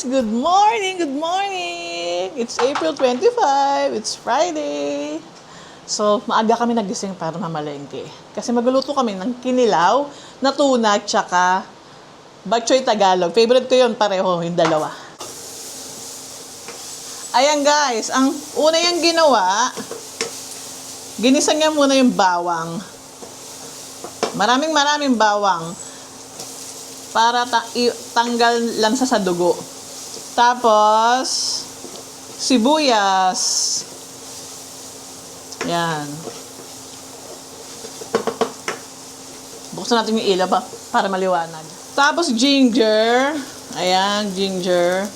Good morning! Good morning! It's April 25. It's Friday. So, maaga kami nagising para mamalengke. Kasi magluluto kami ng kinilaw na tuna tsaka bok choy Tagalog. Favorite ko yun pareho, yung dalawa. Ayan guys, ang una yung ginawa, ginisa niya muna yung bawang. Maraming bawang para tanggal lansa sa dugo. Tapos, sibuyas. Yan. Buksan natin yung ilaw para maliwanag. Tapos, ginger. Ayan, ginger.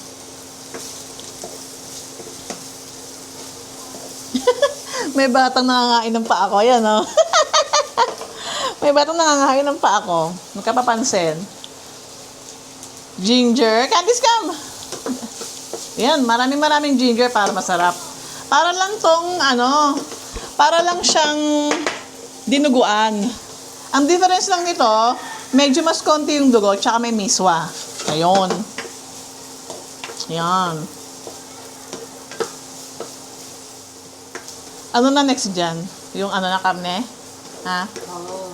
May batang nangangain ng paa ko. Ayan, oh. May batang nangangain ng paa ko. Nagkapapansin. Ginger. Candice, come! Yan, maraming ginger para masarap. Para lang para lang siyang dinuguan. Ang difference lang nito, medyo mas konti yung dugo, tsaka may miswa. Ayun. Yan. Ano na next dyan? Yung na karne? Ha? Oo.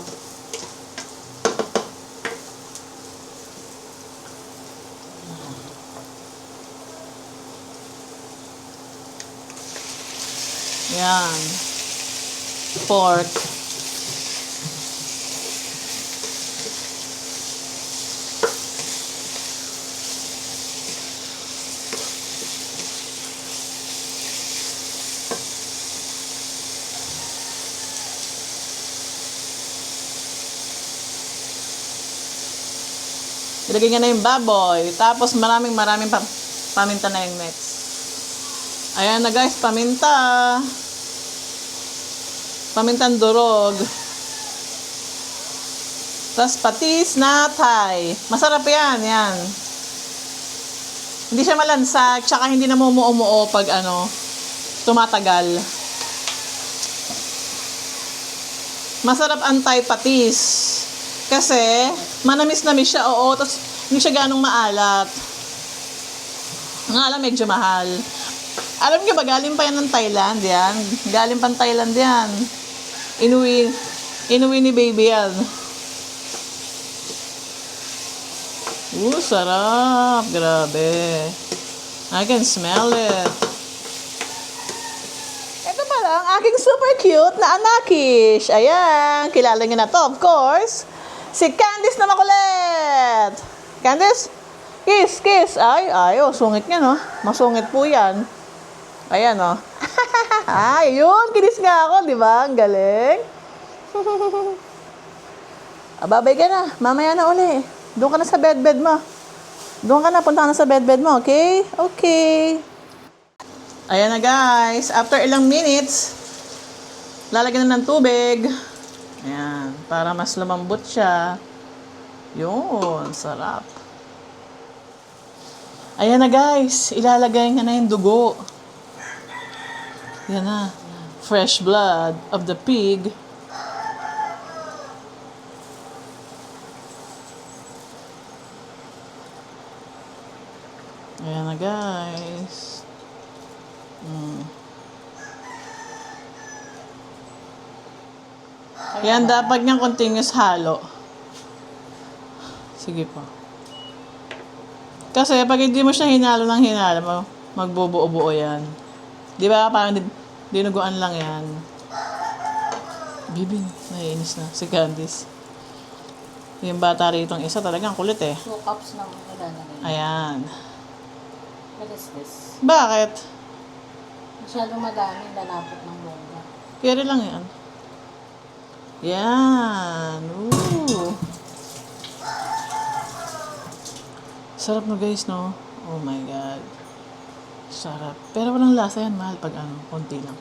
Yan. Pork. Ilagay niya na yung baboy. Tapos maraming paminta na yung next. Ayan na guys, paminta. Pamintang durog. Tapos patis na Thai. Masarap yan, yan. Hindi siya malansa, tsaka hindi na mumuo pag tumatagal. Masarap ang Thai patis. Kasi, manamis-namis siya, oo. Tapos, hindi siya ganong maalat. Nga alam, medyo mahal. Alam niyo ba, galing pa yan ng Thailand, yan. Galing pa ng Thailand yan. Inuwi ni baby yan. Sarap. Grabe. I can smell it. Ito pala ang aking super cute na anakish. Ayan, kilala niyo na to, of course. Si Candice na makulit. Candice? Kiss. Ay, sungit niya, no? Masungit po yan. Ayan, oh. Ay, yun. Kinis nga ako, di ba? Ang galing. Babay ka na. Mamaya na uli. Doon ka na sa bed mo. Punta ka na sa bed mo, okay? Okay. Ayan na, guys. After ilang minutes, lalagyan na ng tubig. Ayan. Para mas lumambot siya. Yun. Sarap. Ayan na, guys. Ilalagay nga na yung dugo. Yan na. Fresh blood of the pig. Ayan na, guys. Yan, dapat niyang continuous halo. Sige po. Kasi pag hindi mo siya hinalo, magbubuo-buo yan. Di ba? Parang dinuguan lang yan. Bibi, naiinis na. Si Candice. Yung bata rito, isa talagang kulit eh. 2 cups ng nilalagay. Ayan. What is this? Bakit? Masyadong madami, lalapot ng bongga. Carry lang yan. Yan. Ooh. Sarap na guys, no? Oh my God. Sarap. Pero walang lasa yan, mahal pag ano, konti lang.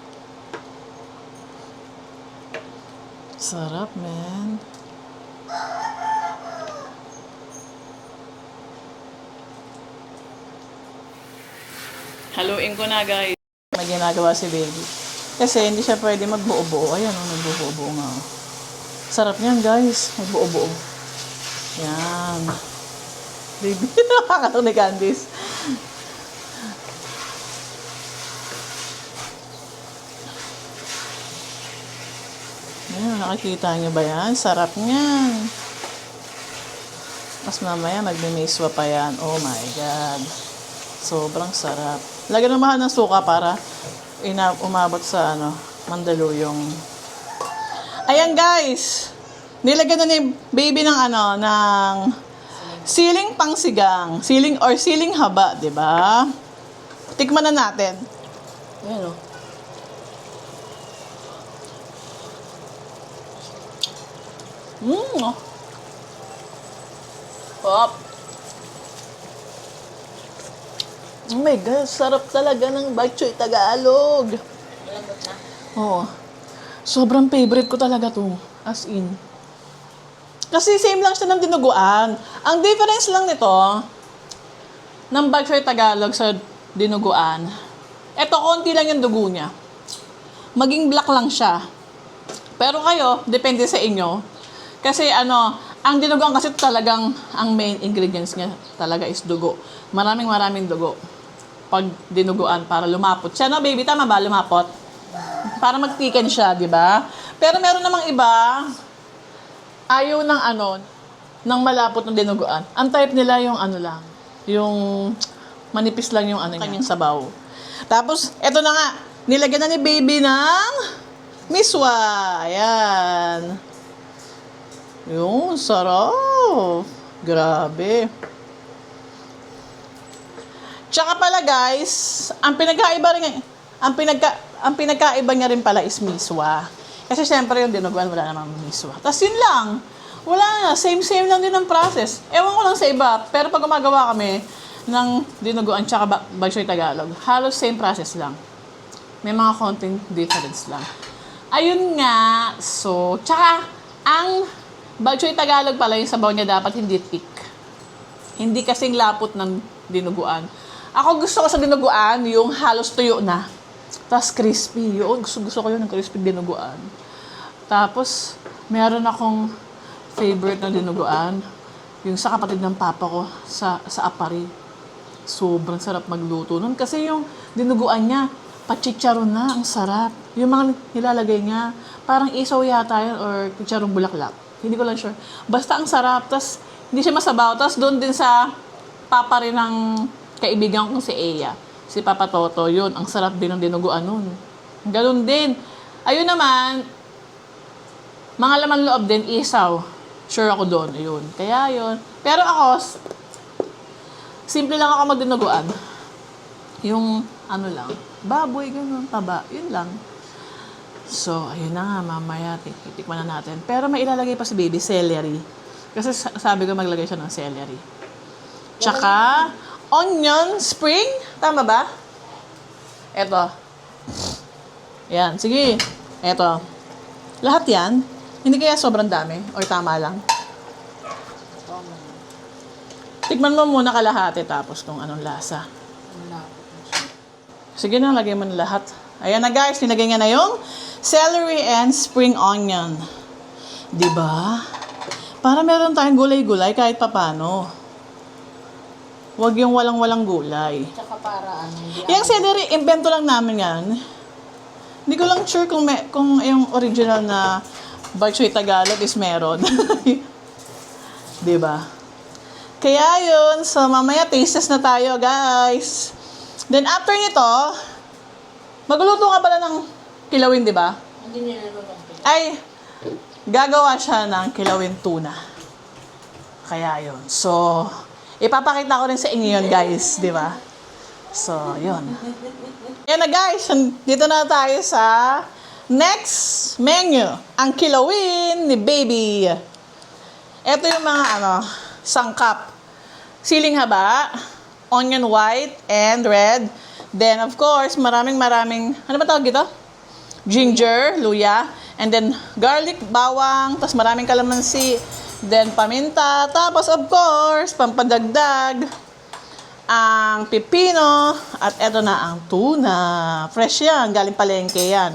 Sarap, man. Haluin ko na, guys. May ginagawa si baby. Kasi hindi siya pwede magbuo-buo. Ayan, oh, nagbuo-buo nga. Oh. Sarap niyan, guys. Magbuo-buo. Yan. Baby, nakakatawa ni Candice. Ayan, nakikita niyo ba yan? Sarap niyan. Mas mamaya magme-meswa pa yan. Oh my God. Sobrang sarap. Lagyan ng mahal ng suka para umabot sa Mandaluyong. Ayan guys. Nilagyan na ni baby ng ng siling pangsigang. Siling or siling haba, 'di ba? Tikman na natin. Ayan oh. Oh. Pop. Oh my God, sarap talaga ng bok choy Tagalog. Malambot na. Oo. Sobrang favorite ko talaga to. As in. Kasi same lang siya ng dinuguan. Ang difference lang nito, ng bok choy Tagalog sa dinuguan, eto, konti lang yung dugo niya. Maging black lang siya. Pero kayo, depende sa inyo. Kasi ang dinuguan kasi talagang, ang main ingredients niya talaga is dugo. Maraming dugo. Pag dinuguan para lumapot siya, no baby? Tama ba? Lumapot? Para magtiken siya, di ba? Pero meron namang iba, ayaw ng ng malapot ng dinuguan. Ang type nila yung lang, yung manipis lang yung kanyang sabaw. Tapos, eto na nga, nilagyan na ni baby ng miswa. Ayan. Yung sarap. Grabe. Tsaka pala guys, ang pinagkaiba niya rin pala is miswa. Kasi syempre yung dinuguan wala namang miswa. Tapos yun lang. Wala na, same lang din ang process. Ewan ko lang sa iba, pero pag gumagawa kami ng dinuguan tsaka bok choy Tagalog, halos same process lang. May mga konting difference lang. Ayun nga, so, tsaka ang bok choy Tagalog pala yung sabaw niya dapat hindi thick. Hindi kasing lapot ng dinuguan. Ako gusto ko sa dinuguan, yung halos tuyo na. Tapos crispy. Yun, gusto ko yun ng crispy dinuguan. Tapos, meron akong favorite na dinuguan. Yung sa kapatid ng papa ko sa Apari. Sobrang sarap magluto nun. Kasi yung dinuguan niya, pachicharon na. Ang sarap. Yung mga nilalagay niya, parang isaw yata yun or chicharong bulaklak. Hindi ko lang sure. Basta ang sarap. Tapos, hindi siya masabaw. Tapos, doon din sa papa rin ng kaibigan ko si Eya. Si Papa Toto, yun. Ang sarap din ng dinuguan nun. Ganun din. Ayun naman, mga laman loob din, isaw. Sure ako doon. Ayun. Kaya yun. Pero ako, simple lang ako magdinuguan. Yung, lang, baboy, ganun, taba. Yun lang. So, ayun na nga, mamaya, titikman na natin. Pero may ilalagay pa si baby, celery. Kasi sabi ko maglagay siya ng celery. Tsaka, onion, spring. Tama ba? Eto. Yan. Sige. Eto. Lahat yan. Hindi kaya sobrang dami? Or tama lang? Tikman mo muna kalahati tapos kung anong lasa. Sige na, lagay mo na lahat. Ayan na guys, nilagay nga na yung celery and spring onion. Diba? Para meron tayong gulay-gulay kahit papano. Huwag yung walang-walang gulay. Tsaka para Yung celery, invento lang namin yan. Hindi ko lang sure kung yung original na bok choy Tagalog is meron. Diba? Kaya yun, so mamaya tastes na tayo, guys. Then after nito, magluluto ka pala ng kilawin, diba? Hindi niluluto. Ay, gagawa siya ng kilawin tuna. Kaya yun. So, ipapakita ko rin sa inyo yun, guys. Di ba? So, yun. Yan na guys, dito na tayo sa next menu. Ang kilawin ni Baby. Ito yung mga sangkap. Siling haba, onion white and red. Then of course, maraming, ano ba tawag dito? Ginger, luya, and then garlic, bawang, tapos maraming kalamansi, then paminta, tapos of course, pampadagdag, ang pipino, at eto na ang tuna. Fresh yan, galing palengke yan.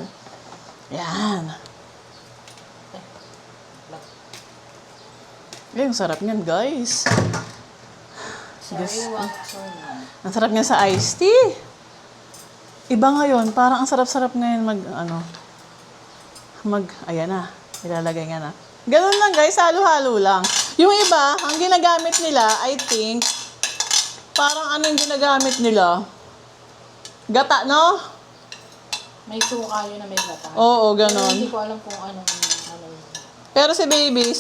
Yan. Ang sarap niyan, guys. Sorry. Ang sarap niyan sa iced tea. Iba ngayon, parang ang sarap-sarap ngayon ayan na, ilalagay nga na. Ganun lang guys, halo-halo lang. Yung iba, ang ginagamit nila, I think, parang yung ginagamit nila? Gata, no? May suka yun na may gata. Oo, Pero ganun. hindi ko alam kung ano yun. Pero si Baby,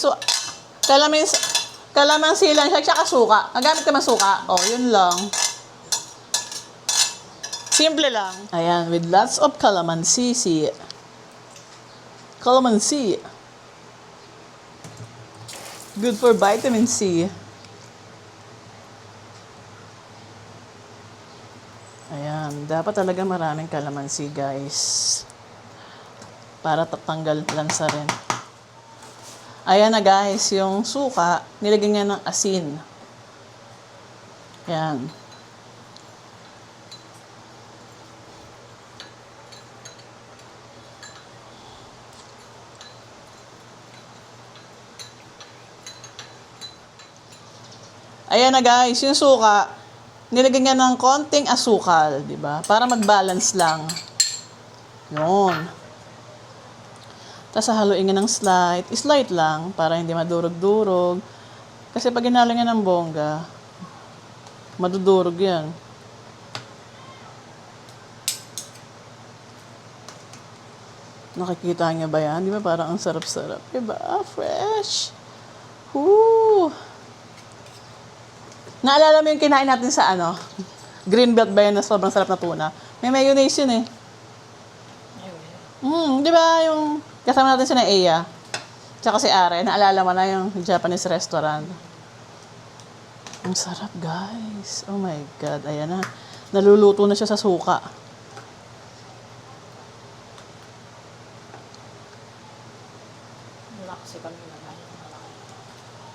kalamansi lang siya, tsaka suka. Nagamit ka man suka? Oh, yun lang. Simple lang. Ayan, with lots of calamansi. Calamansi. Good for vitamin C. Ayan, dapat talaga maraming calamansi, guys. Para tatanggal lansa rin. Ayan na, guys, yung suka, nilagyan niya ng asin. Ayan. Ayan na guys, yung suka, nilagyan niya ng konting asukal, di ba? Para mag-balance lang. Yun. Tapos haluin niya ng slight lang, para hindi madurog-durog. Kasi pag hinalo niya ng bongga, madudurog yan. Nakikita niya ba yan? Di ba parang ang sarap-sarap? Diba? Fresh. Woo! Naalala mo yung kinain natin sa Greenbelt ba yan na sobrang sarap na tuna? May mayonnaise yun eh. Di ba yung kasama natin si na Eya? Tsaka si Are. Naalala mo na yung Japanese restaurant. Ang sarap guys. Oh my God. Ayan na. Naluluto na siya sa suka. Wala kasi kami nalagay.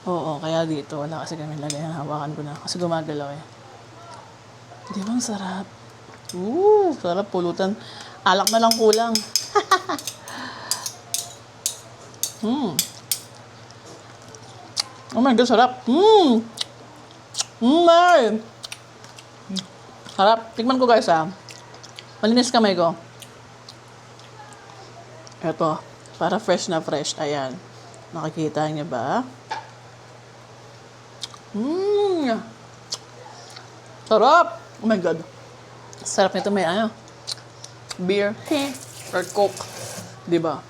Oo, kaya dito. Wala kasi kami lagay. Hawakan ko na. Kasi gumagalaw eh. Di ba ang sarap? Sarap. Pulutan. Alak na lang kulang. Oh my God, sarap. May. Sarap. Tikman ko guys Malinis kamay ko. Ito. Para fresh na fresh. Ayan. Nakikita niyo ba? Sarap! Oh my God. Sarap nito may beer or coke. Diba?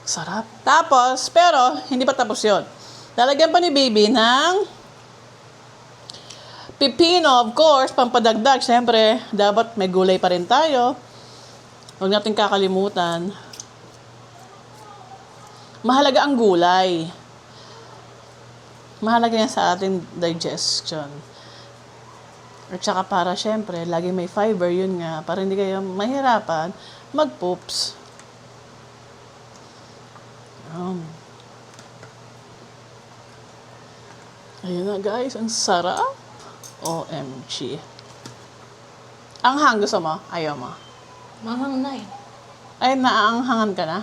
Sarap. Tapos, pero, hindi pa tapos yun. Lalagyan pa ni Baby ng pipino, of course, pampadagdag. Siyempre, dapat may gulay pa rin tayo. Huwag natin kakalimutan. Mahalaga ang gulay. Mahalaga yan sa ating digestion. At saka para syempre, lagi may fiber, yun nga, para hindi kayo mahirapan mag-poops. Ayun na guys, ang sarap. OMG. Ang hang gusto mo? Ayaw mo? Mahang na eh. Ay, naaanghangan ka na?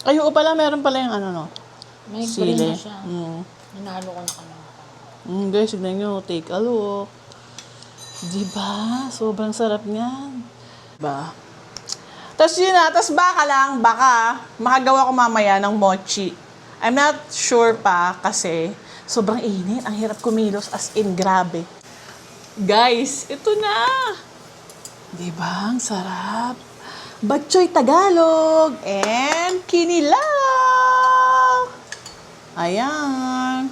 Ay, oo pala, meron pala yung May green sili. na siya. Ninalo ko na kanina. Guys, tignan nyo, take a look. Diba? Sobrang sarap niyan. Diba? Tapos yun tapos baka makagawa ko mamaya ng mochi. I'm not sure pa kasi sobrang init. Ang hirap kumilos as in grabe. Guys, ito na! Diba? Ang sarap. Batchoy Tagalog and kinilaw! Ayan.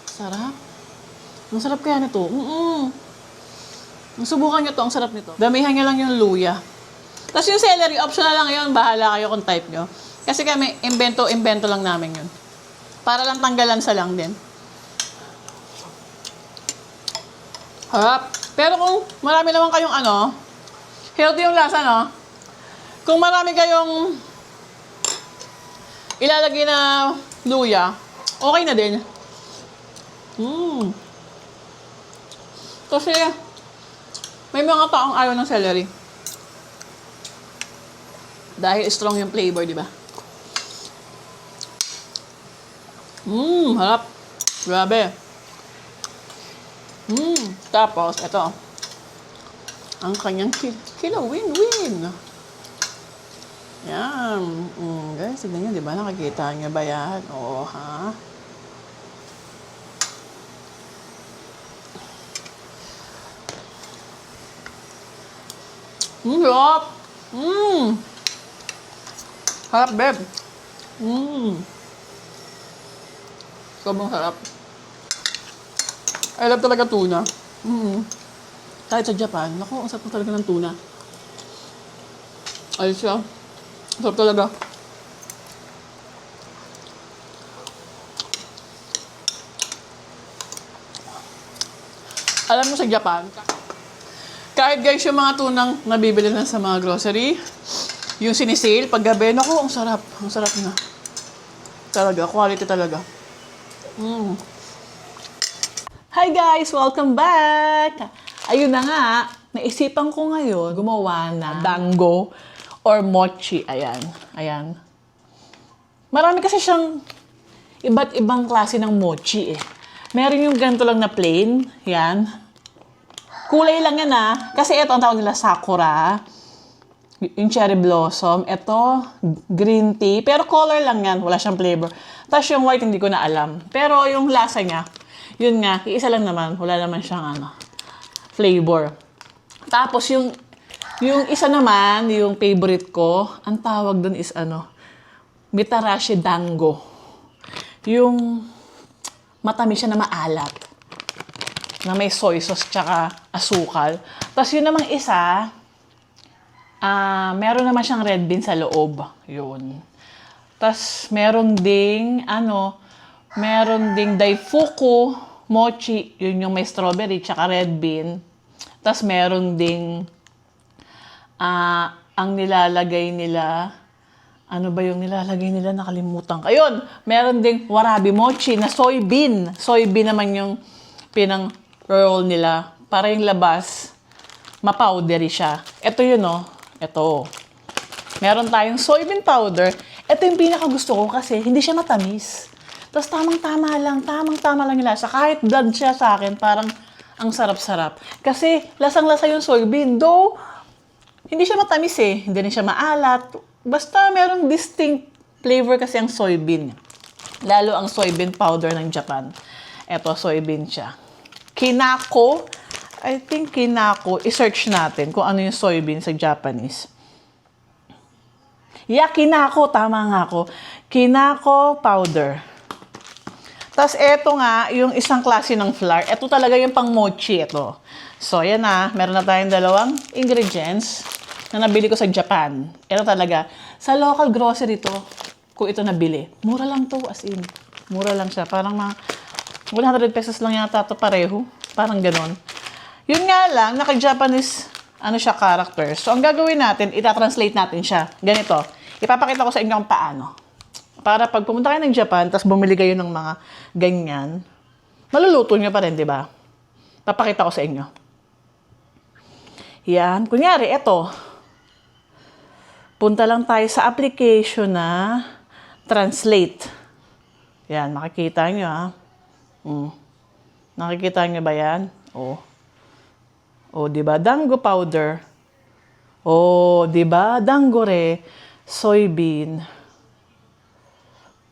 Sarap. Ang sarap kaya nito. Subukan nyo to, ang sarap nito. Damihan nyo lang yung luya. Tapos yung celery, optional lang yun. Bahala kayo kung type nyo. Kasi kami, invento lang namin yun. Para lang tanggalan sa lang din. Harap. Pero kung marami naman kayong healthy yung lasa, no? Kung marami kayong ilalagay na luya, okay na din. Kasi, may mga taong ayaw ng celery. Dahil strong yung flavor, di ba? Harap. Grabe. Tapos, ito. Ang kanyang win-win. Yan. Guys, tignan nyo, di ba? Nakikita nyo ba yan? Oo, ha? Sarap! Harap, babe. Sobrang sarap. I love talaga tuna. Kahit sa Japan, naku, ang sarap talaga ng tuna. Ayos siya. Sarap talaga. Alam mo sa Japan, kahit guys yung mga tunang nabibili na sa mga grocery, yung sinisale, pag gabi, naku, ang sarap. Ang sarap na. Talaga, quality talaga. Hi guys! Welcome back! Ayun na nga, naisipan ko ngayon gumawa na dango or mochi. Ayan. Ayan. Marami kasi siyang iba't ibang klase ng mochi eh. Meron yung ganito lang na plain. Yan. Kulay lang yan kasi ito ang tawag nila sakura. Yung cherry blossom. Ito, green tea. Pero color lang yan. Wala siyang flavor. Tapos yung white, hindi ko na alam. Pero yung lasa niya, yun nga, iisa lang naman. Wala naman siyang flavor. Tapos yung isa naman, yung favorite ko, ang tawag dun is mitarashi dango. Yung matamis siya na maalat. Na may soy sauce tsaka asukal. Tapos yun namang isa, meron naman siyang red bean sa loob. Yun. Tapos meron ding daifuku mochi, yun yung may strawberry tsaka red bean. Tapos meron ding ang nilalagay nila, ano ba yung nilalagay nila? Nakalimutan ko. Ayun, meron ding warabi mochi na soybean. Soybean naman yung pinang-roll nila. Para yung labas, mapowdery siya. Ito yun, Ito. Meron tayong soybean powder. Ito yung pinakagusto ko kasi hindi siya matamis. Tapos tamang-tama lang yung lasa. Kahit bland siya sa akin, parang ang sarap-sarap. Kasi lasang-lasa yung soybean. Though, hindi siya matamis eh. Hindi rin siya maalat. Basta merong distinct flavor kasi ang soybean. Lalo ang soybean powder ng Japan. Ito, soybean siya. Kinako. I think kinako. I-search natin kung ano yung soybean sa Japanese. Yeah, kinako. Tama nga ako. Kinako powder. Tapos eto nga, yung isang klase ng flour. Ito talaga yung pang mochi. Ito. So, yan meron na tayong dalawang ingredients na nabili ko sa Japan. Ito talaga. Sa local grocery to, kung ito nabili. Mura lang to, as in. Mura lang siya. Parang mga 100 pesos lang yata to pareho. Parang ganon. Yun nga lang, naka-Japanese, siya, character. So, ang gagawin natin, ita-translate natin siya. Ganito. Ipapakita ko sa inyo kung paano. Para pag pumunta kayo ng Japan, tapos bumili kayo ng mga ganyan, maluluto nyo pa rin, di ba? Papakita ko sa inyo. Yan. Kunyari, eto. Punta lang tayo sa application na translate. Yan, makikita nyo Nakikita nyo ba yan? Di ba? Dango powder. Di ba? Dangore. Soybean.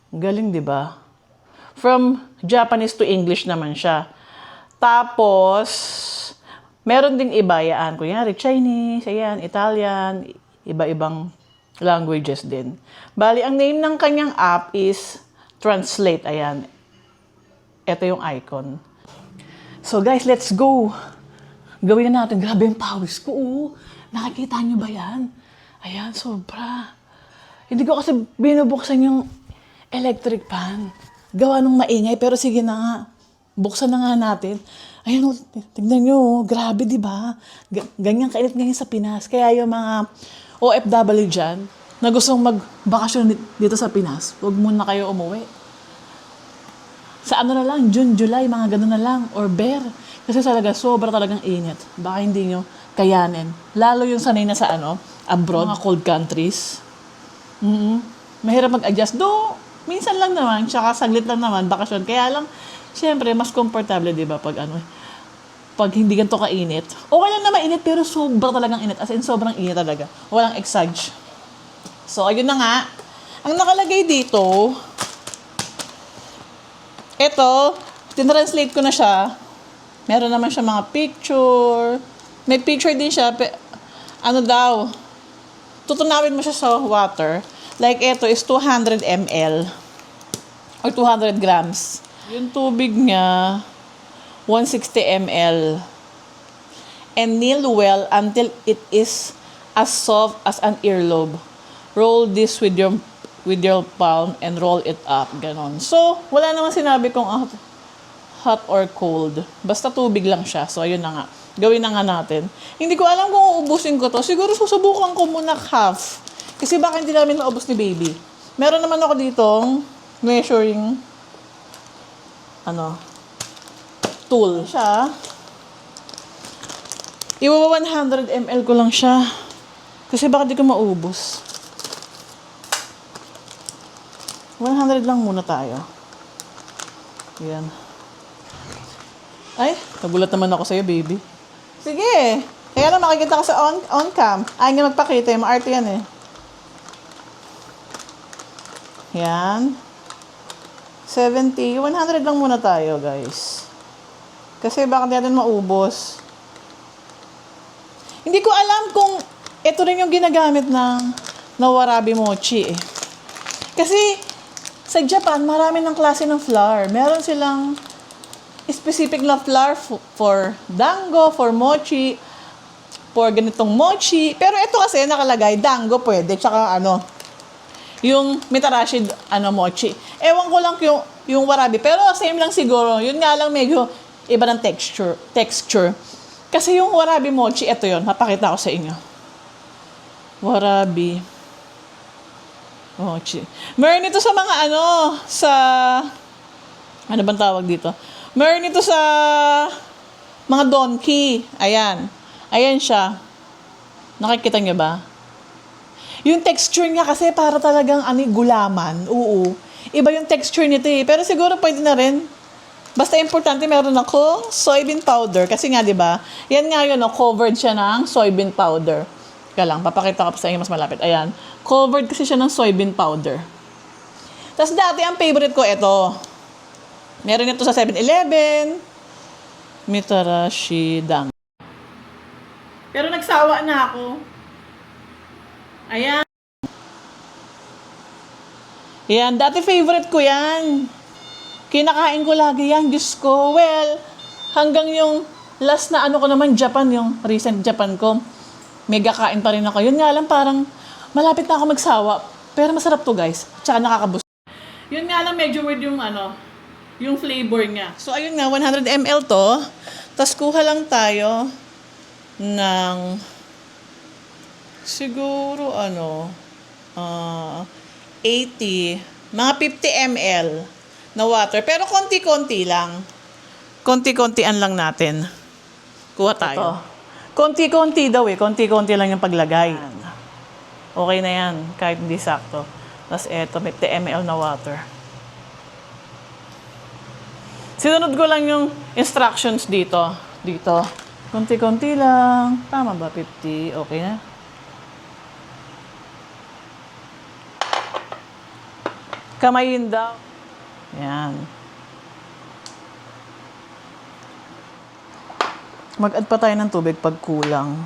Galing, di ba? From Japanese to English naman siya. Tapos, meron ding iba, yan. Kunyari, Chinese, ayan, Italian, iba-ibang languages din. Bali, ang name ng kanyang app is Translate. Ayan. Ito yung icon. So, guys, let's go. Gawin na natin. Grabe yung pawis ko, oh. Nakikita niyo ba yan? Ayan, sobra. Hindi ko kasi binubuksan yung electric fan. Gawa nung maingay, pero sige na nga. Buksan na nga natin. Ayan, oh, tignan nyo, oh. Grabe, di ba? Ganyan kainit ngayon sa Pinas. Kaya yung mga OFW dyan, na gustong magbakasyon dito sa Pinas, huwag muna kayo umuwi. Sa ano na lang, June, July, mga ganun na lang. Or bear. Kasi talaga, sobra talagang init. Baka hindi nyo kayanin. Lalo yung sanay na sa abroad, mga cold countries. Mahirap mag-adjust. Do, minsan lang naman, tsaka saglit lang naman, bakasyon. Kaya lang, syempre, mas komportable, di ba, pag hindi ganito kainit. Okay lang na mainit, pero sobra talagang init. As in, sobrang init talaga. Walang exage. So, ayun na nga. Ang nakalagay dito, eto, tinranslate ko na siya. Meron naman siya mga picture. May picture din siya. Ano daw, tutunawin mo siya sa water. Like, eto is 200 ml. Or 200 grams. Yung tubig niya, 160 ml. And knead well until it is as soft as an earlobe. Roll this with your palm and roll it up. Ganon. So, wala naman sinabi kung hot or cold. Basta tubig lang siya. So, ayun na nga. Gawin na nga natin. Hindi ko alam kung uubusin ko to. Siguro susubukan ko muna half. Kasi baka hindi namin maubos ni baby. Meron naman ako ditong measuring tool siya. Iwa 100 ml ko lang siya. Kasi baka di ko maubos. 100 lang muna tayo. Yan. Ay, nagulat naman ako sa'yo, baby. Sige. Kaya lang makikita ka sa on cam. Ay, nga magpakita. Yung maarte yan eh. Yan. 70. 100 lang muna tayo, guys. Kasi baka di natin maubos. Hindi ko alam kung ito rin yung ginagamit ng warabi mochi eh. Kasi sa Japan, marami ng klase ng flour. Meron silang specific na flour for dango, for mochi, for ganitong mochi. Pero ito kasi nakalagay, dango pwede, tsaka yung mitarashi mochi. Ewan ko lang yung warabi. Pero same lang siguro. Yun nga lang medyo iba ng texture. Kasi yung warabi mochi, ito yun. Mapakita ko sa inyo. Warabi mochi. Meron ito sa mga ano bang tawag dito? Meron ito sa mga donkey. Ayan. Ayan siya. Nakikita niyo ba? Yung texture niya kasi para talagang gulaman. Oo. Iba yung texture nito eh. Pero siguro pwede na rin. Basta importante meron akong soybean powder. Kasi nga, di ba? Yan nga yun, covered siya ng soybean powder. Kaya lang, papakita ko pa sa inyo mas malapit. Ayan. Covered kasi siya ng soybean powder. Tapos dati, ang favorite ko, ito. Meron ito sa 7-Eleven. Mitarashi Dang. Pero nagsawa na ako. Ayan. Yan, dati favorite ko yan. Kinakain ko lagi yan, Diyos ko. Well, hanggang yung last na ko naman, Japan, yung recent Japan ko, mega kain pa rin ako. Yun nga lang, parang malapit na ako magsawa. Pero masarap to, guys. Tsaka nakakabus. Yun nga lang, medyo weird yung yung flavor niya. So, ayun nga, 100 ml to. Tapos, kuha lang tayo ng siguro 80, mga 50 ml na water. Pero konti-konti lang. Konti-kontian lang natin. Kuha tayo. Ito. Konti-konti daw eh. Konti-konti lang yung paglagay. Okay na yan. Kahit hindi sakto. Tapos eto, 50 ml na water. Sinunod ko lang yung instructions dito. Dito. Konti-konti lang. Tama ba? 50. Okay na. Kamayin daw. Yan. Mag-add pa tayo ng tubig pag kulang.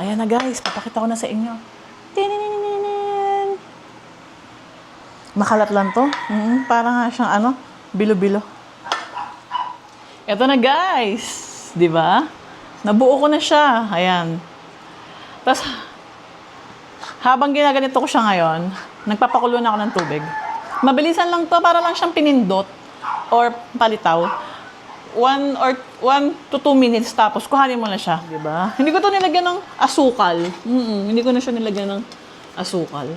Ayan na guys, papakita ko na sa inyo. Tininin! Makalat lang to. Parang nga siyang bilo-bilo. Eto na guys. Di ba? Nabuo ko na siya. Ayan. Tapos, habang ginaganito ko siya ngayon, nagpapakulo na ako ng tubig. Mabilisan lang to para lang siyang pinindot or palitaw. 1 to 2 minutes tapos kuhanin mo na siya, di ba? Hindi ko to nilagyan ng asukal. Hindi ko na siya nilagyan ng asukal.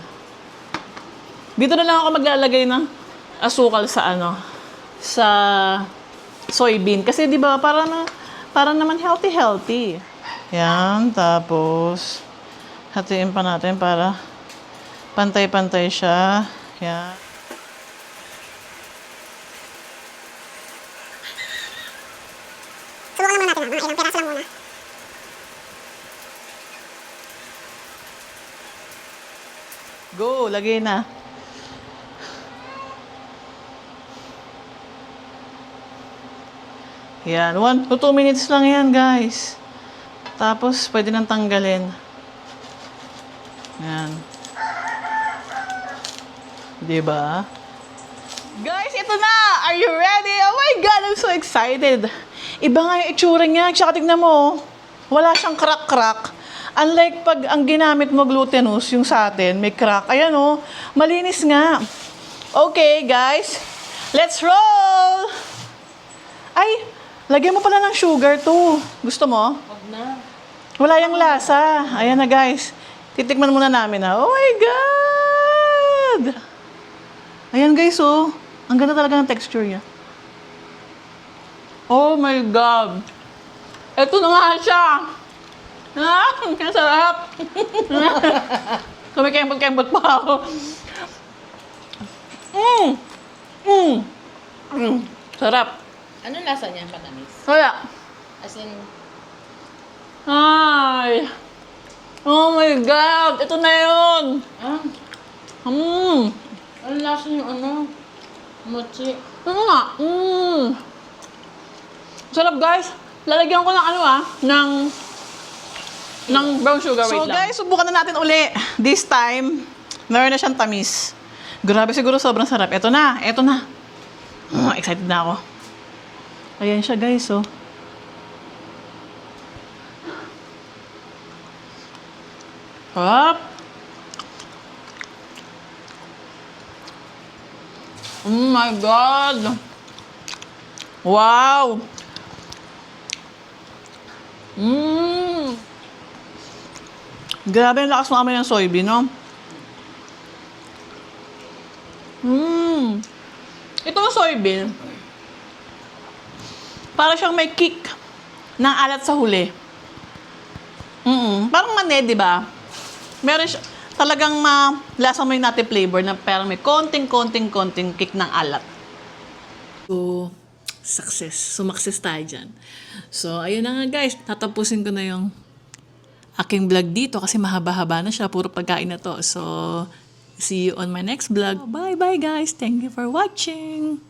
Dito na lang ako maglalagay ng asukal sa sa soybean kasi di ba para naman healthy. Yan, tapos hatiin pa natin para pantay-pantay siya. Yan. Subukan naman natin, mga ilang piraso lang muna. Go, lagay na. Yan, 1 to 2 minutes lang yan, guys. Tapos, pwede nang tanggalin. Yan. Diba? Guys, ito na! Are you ready? Oh my God, I'm so excited! Iba nga yung itsura niya. Tsaka tignan mo, wala siyang crack-crack. Unlike pag ang ginamit mo glutinous, yung sa atin, may crack. Ayan oh, malinis nga. Okay, guys, let's roll! Ay, lagyan mo pala ng sugar to. Gusto mo? Wag na. Wala yung lasa. Ayan na guys. Titikman muna namin na. Oh my God! Ayan guys oh. Ang ganda talaga ng texture niya. Oh my God! Ito na nga siya! Ang sarap! Kumikembot-kembot pa ako. Sarap. Anong lasa niya? Matamis? Kaya, As in, ay! Oh my God! Ito na yun! anong lasa yung mochi? Ano nga? Sarap guys! Lalagyan ko ng ng brown sugar. Wait lang. So guys, subukan na natin uli. This time, meron na siyang tamis. Grabe siguro, sobrang sarap. Ito na. Excited na ako. Ayan siya guys, oh. Hop! Oh my God! Wow! Grabe ang lakas mo amoy ng soybean, no? Itong soybean, para siyang may kick ng alat sa huli. Parang mane, di ba? Meron siya, talagang lasa mo yung nati flavor na parang may konting kick ng alat. So, success tayo dyan. So, ayun na nga guys, tatapusin ko na yung aking vlog dito kasi mahaba-haba na siya, puro pagkain na to. So, see you on my next vlog. Bye-bye guys, thank you for watching!